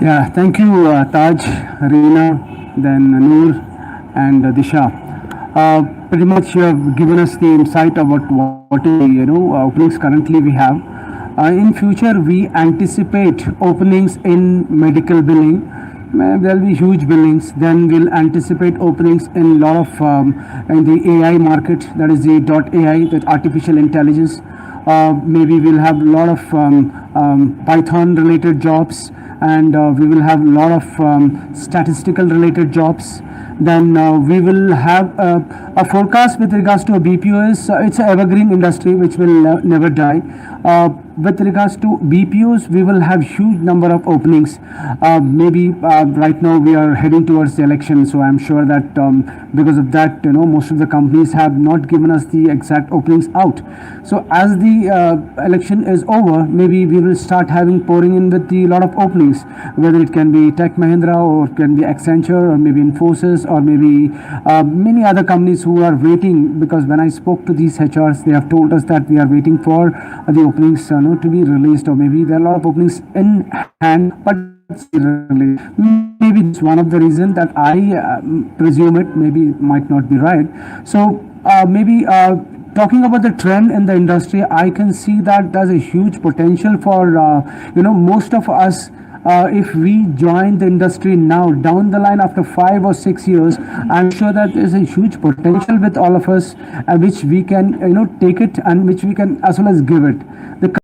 Yeah, thank you, Taj, Reena, then Noor, and Disha. Pretty much you have given us the insight about what is the openings currently we have. In future, we anticipate openings in medical billing. There'll be huge billings. Then we'll anticipate openings in a lot of in the AI market. That is the dot AI, that artificial intelligence. Maybe we'll have a lot of Python related jobs, and we will have a lot of statistical related jobs. Then we will have a forecast with regards to a BPO is it's an evergreen industry which will never die. With regards to BPOs, we will have huge number of openings. Maybe right now we are heading towards the election, so I'm sure that because of that, most of the companies have not given us the exact openings out. So as the election is over, maybe we will start having pouring in with the lot of openings, whether it can be Tech Mahindra or it can be Accenture or maybe Infosys or maybe many other companies who are waiting. Because when I spoke to these HRs, they have told us that we are waiting for the openings to be released, or maybe there are a lot of openings in hand, but maybe it's one of the reasons that I presume it maybe might not be right. So maybe talking about the trend in the industry, I can see that there's a huge potential for most of us. If we join the industry now, down the line after 5 or 6 years, I'm sure that there's a huge potential with all of us, which we can take it and which we can as well as give it. The